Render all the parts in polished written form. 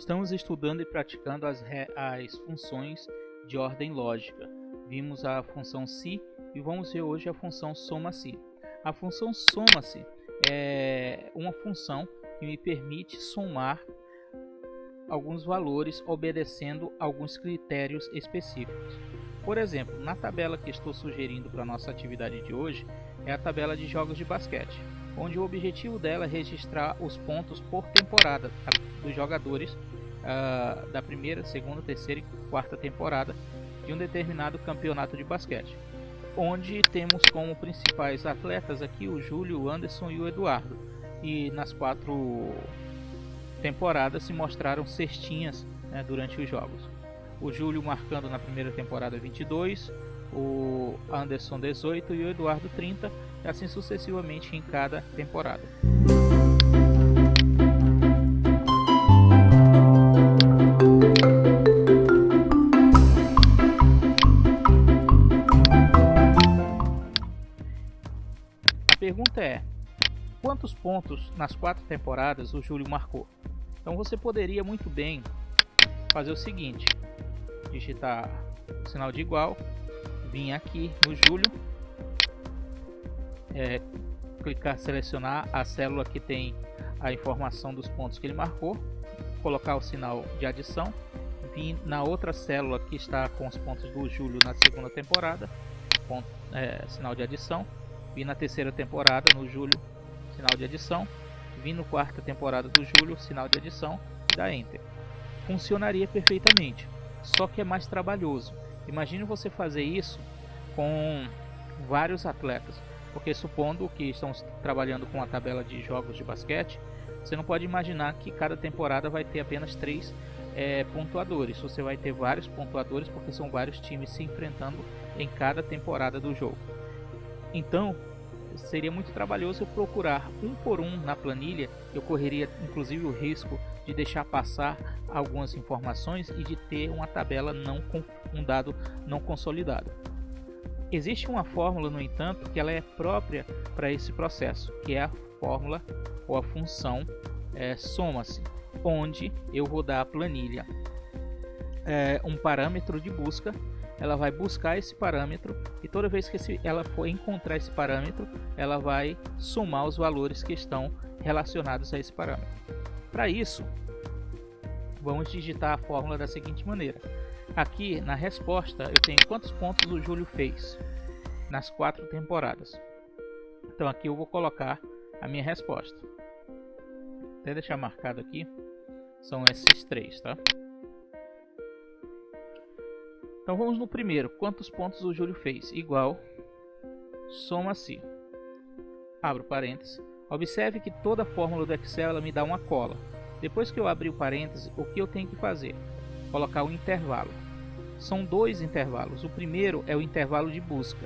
Estamos estudando e praticando as funções de ordem lógica. Vimos a função se e vamos ver hoje a função soma-se. A função soma-se é uma função que me permite somar alguns valores obedecendo alguns critérios específicos. Por exemplo, na tabela que estou sugerindo para a nossa atividade de hoje é a tabela de jogos de basquete, onde o objetivo dela é registrar os pontos por temporada dos jogadores da primeira, segunda, terceira e quarta temporada de um determinado campeonato de basquete, onde temos como principais atletas aqui o Júlio, o Anderson e o Eduardo, e nas 4 temporadas se mostraram cestinhas, né, durante os jogos. O Júlio marcando na primeira temporada 22, o Anderson 18 e o Eduardo 30, e assim sucessivamente em cada temporada. A pergunta é: quantos pontos nas 4 temporadas o Júlio marcou? Então você poderia muito bem fazer o seguinte: digitar o sinal de igual, vir aqui no Júlio, clicar, selecionar a célula que tem a informação dos pontos que ele marcou, colocar o sinal de adição, vir na outra célula que está com os pontos do Júlio na segunda temporada, sinal de adição, vir na terceira temporada no Júlio, sinal de adição, vir na quarta temporada do Júlio, sinal de adição, e dá Enter. Funcionaria perfeitamente, só que é mais trabalhoso. Imagine você fazer isso com vários atletas, porque supondo que estamos trabalhando com a tabela de jogos de basquete, você não pode imaginar que cada temporada vai ter apenas 3 pontuadores. Você vai ter vários pontuadores, porque são vários times se enfrentando em cada temporada do jogo. Então seria muito trabalhoso eu procurar um por um na planilha. Eu correria inclusive o risco de deixar passar algumas informações e de ter uma tabela um dado não consolidado. Existe uma fórmula, no entanto, que ela é própria para esse processo, que é a fórmula ou a função soma-se, onde eu vou dar à planilha um parâmetro de busca. Ela vai buscar esse parâmetro e toda vez que ela for encontrar esse parâmetro, ela vai somar os valores que estão relacionados a esse parâmetro. Para isso, vamos digitar a fórmula da seguinte maneira. Aqui na resposta eu tenho quantos pontos o Júlio fez nas 4 temporadas. Então aqui eu vou colocar a minha resposta. Até deixar marcado aqui, são esses 3, tá? Então vamos no primeiro. Quantos pontos o Júlio fez? Igual, soma-se, abro parênteses. Observe que toda a fórmula do Excel ela me dá uma cola. Depois que eu abrir o parênteses, o que eu tenho que fazer? Colocar um intervalo. São 2 intervalos. O primeiro é o intervalo de busca.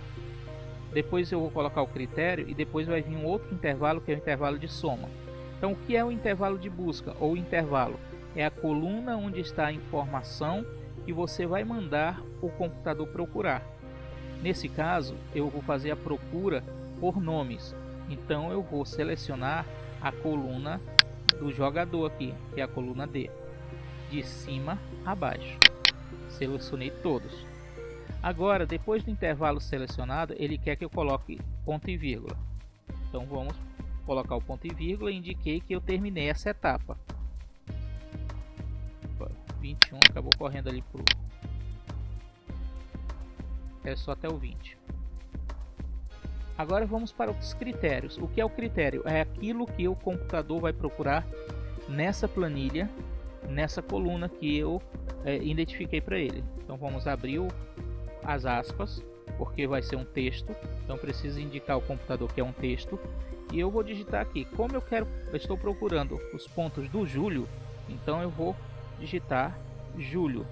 Depois eu vou colocar o critério e depois vai vir um outro intervalo que é o intervalo de soma. Então o que é o intervalo de busca ou intervalo? É a coluna onde está a informação que você vai mandar o computador procurar. Nesse caso, eu vou fazer a procura por nomes. Então eu vou selecionar a coluna do jogador aqui, que é a coluna D, de cima a baixo. Selecionei todos. Agora, depois do intervalo selecionado, ele quer que eu coloque ponto e vírgula. Então vamos colocar o ponto e vírgula e indiquei que eu terminei essa etapa. 21 acabou correndo ali pro... é só até o 20. Agora vamos para os critérios. O que é o critério? É aquilo que o computador vai procurar nessa planilha, nessa coluna que eu identifiquei para ele. Então vamos abrir as aspas, porque vai ser um texto. Então preciso indicar ao computador que é um texto. E eu vou digitar aqui. Como eu estou procurando os pontos do Júlio, então eu vou digitar Júlio.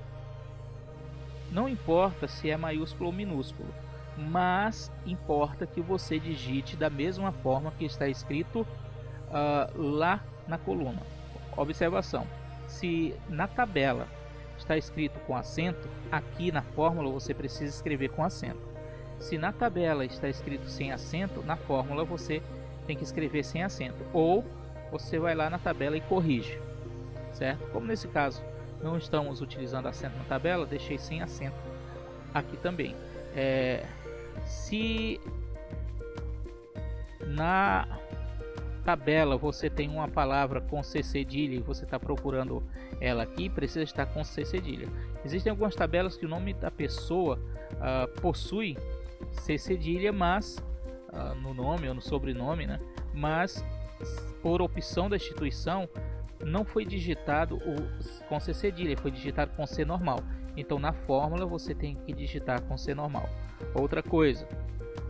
Não importa se é maiúsculo ou minúsculo, mas importa que você digite da mesma forma que está escrito lá na coluna. Observação: se na tabela está escrito com acento, aqui na fórmula você precisa escrever com acento. Se na tabela está escrito sem acento, na fórmula você tem que escrever sem acento, ou você vai lá na tabela e corrige. certo? Como nesse caso não estamos utilizando acento na tabela, deixei sem acento aqui também. Se na tabela você tem uma palavra com C cedilha e você está procurando ela aqui, precisa estar com C cedilha. Existem algumas tabelas que o nome da pessoa possui C cedilha, mas no nome ou no sobrenome, né? Mas por opção da instituição não foi digitado com C cedilha, foi digitado com C normal. Então na fórmula você tem que digitar com C normal. Outra coisa,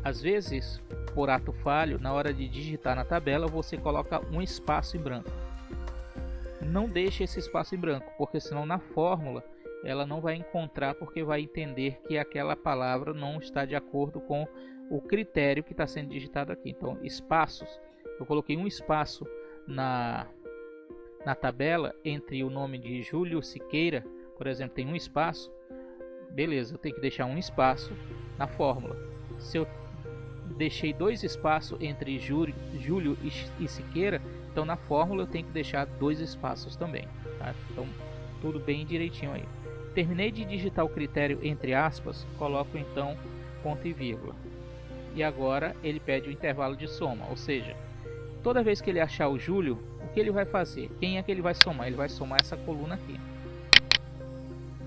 às vezes por ato falho, na hora de digitar na tabela você coloca um espaço em branco. Não deixe esse espaço em branco, porque senão na fórmula ela não vai encontrar, porque vai entender que aquela palavra não está de acordo com o critério que está sendo digitado aqui. Então espaços, eu coloquei um espaço na tabela entre o nome de Júlio Siqueira, por exemplo, tem um espaço, beleza, eu tenho que deixar um espaço na fórmula. Se eu deixei dois espaços entre Júlio e Siqueira, então na fórmula eu tenho que deixar dois espaços também, tá? Então tudo bem direitinho aí. Terminei de digitar o critério entre aspas, coloco então ponto e vírgula. E agora ele pede o intervalo de soma, ou seja, toda vez que ele achar o Júlio, o que ele vai fazer? Quem é que ele vai somar? Ele vai somar essa coluna aqui.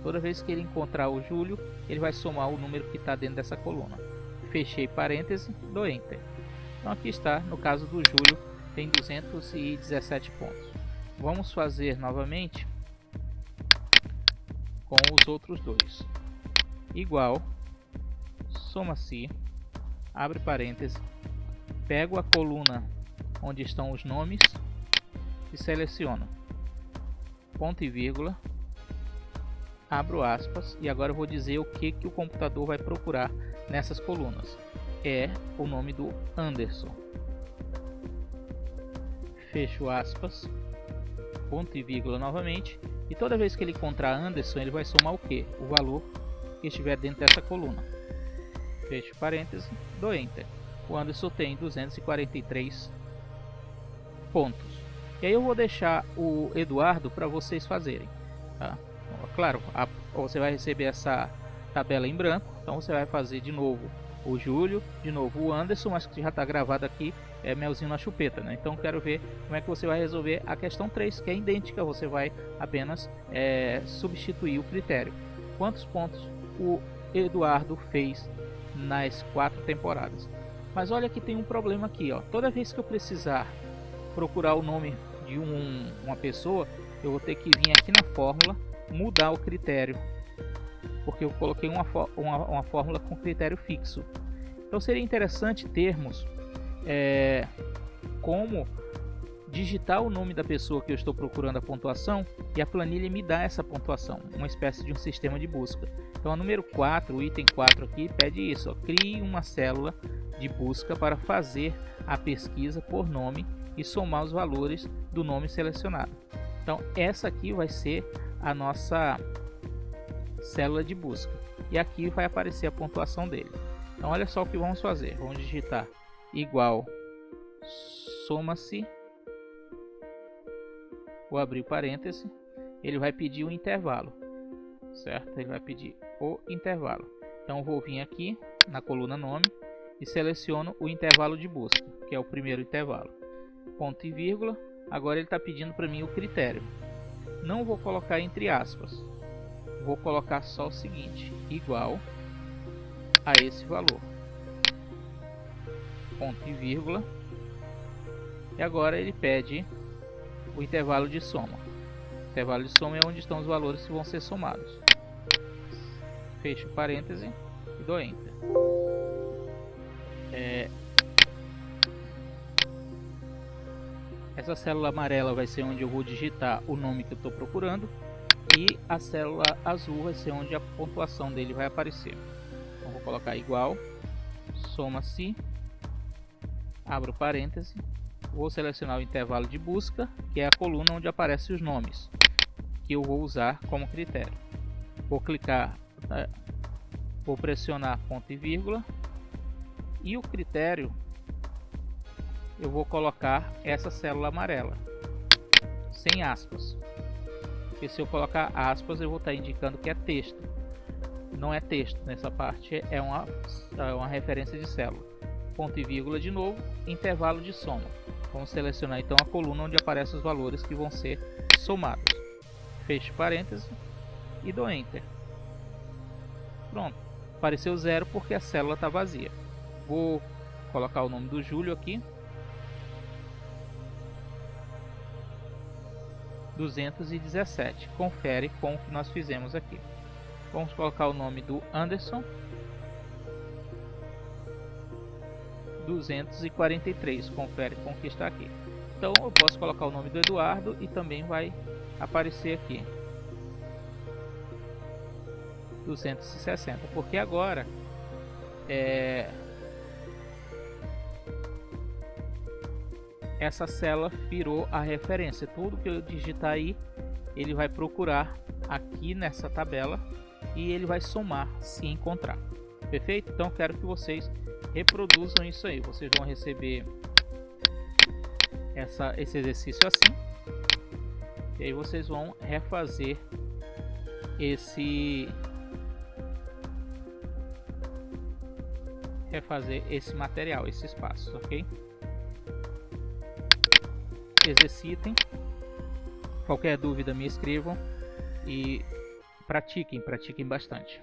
Toda vez que ele encontrar o Júlio, ele vai somar o número que está dentro dessa coluna. Fechei parêntese, dou Enter. Então aqui está, no caso do Júlio, tem 217 pontos. Vamos fazer novamente com os outros dois. Igual, soma-se, abre parêntese, pego a coluna onde estão os nomes e seleciono ponto e vírgula, abro aspas, e agora eu vou dizer o que o computador vai procurar nessas colunas. É o nome do Anderson. Fecho aspas, ponto e vírgula novamente, e toda vez que ele encontrar Anderson, ele vai somar o que? O valor que estiver dentro dessa coluna. Fecho parêntese, dou Enter. O Anderson tem 243 pontos. E aí eu vou deixar o Eduardo para vocês fazerem, tá? Claro, você vai receber essa tabela em branco, então você vai fazer de novo o Júlio, de novo o Anderson, mas que já está gravado aqui, é melzinho na chupeta, né? Então quero ver como é que você vai resolver a questão 3, que é idêntica, você vai apenas substituir o critério. Quantos pontos o Eduardo fez nas 4 temporadas? Mas olha que tem um problema aqui, ó. Toda vez que eu precisar procurar o nome de uma pessoa, eu vou ter que vir aqui na fórmula, mudar o critério, porque eu coloquei uma fórmula com critério fixo. Então seria interessante termos como digitar o nome da pessoa que eu estou procurando a pontuação e a planilha me dá essa pontuação, uma espécie de um sistema de busca. Então a número 4, o item 4 aqui pede isso, ó, crie uma célula de busca para fazer a pesquisa por nome e somar os valores do nome selecionado. Então essa aqui vai ser a nossa célula de busca e aqui vai aparecer a pontuação dele. Então olha só o que vamos fazer, vamos digitar igual, soma-se, vou abrir parêntese, ele vai pedir o intervalo, certo? Ele vai pedir o intervalo. Então vou vir aqui na coluna nome e seleciono o intervalo de busca, que é o primeiro intervalo, ponto e vírgula. Agora ele está pedindo para mim o critério. Não vou colocar entre aspas, vou colocar só o seguinte, igual a esse valor, ponto e vírgula. E agora ele pede o intervalo de soma. O intervalo de soma é onde estão os valores que vão ser somados. Fecho parêntese e dou Enter. Essa célula amarela vai ser onde eu vou digitar o nome que eu estou procurando, e a célula azul vai ser onde a pontuação dele vai aparecer. Então vou colocar igual, soma-se, abro parêntese, vou selecionar o intervalo de busca, que é a coluna onde aparecem os nomes que eu vou usar como critério. Vou clicar, vou pressionar ponto e vírgula, e o critério eu vou colocar essa célula amarela, sem aspas. Porque se eu colocar aspas, eu vou estar indicando que é texto. Não é texto, nessa parte é uma referência de célula. Ponto e vírgula de novo, intervalo de soma. Vamos selecionar então a coluna onde aparecem os valores que vão ser somados. Fecho parênteses e dou Enter. Pronto, apareceu 0 porque a célula está vazia. Vou colocar o nome do Júlio aqui. 217. Confere com o que nós fizemos aqui. Vamos colocar o nome do Anderson. 243. Confere com o que está aqui. Então eu posso colocar o nome do Eduardo e também vai aparecer aqui 260, porque agora essa célula virou a referência. Tudo que eu digitar aí, ele vai procurar aqui nessa tabela e ele vai somar se encontrar. Perfeito? Então quero que vocês reproduzam isso aí. Vocês vão receber esse exercício assim, e aí vocês vão refazer esse material, esses passos, ok? Exercitem. Qualquer dúvida me escrevam e pratiquem bastante.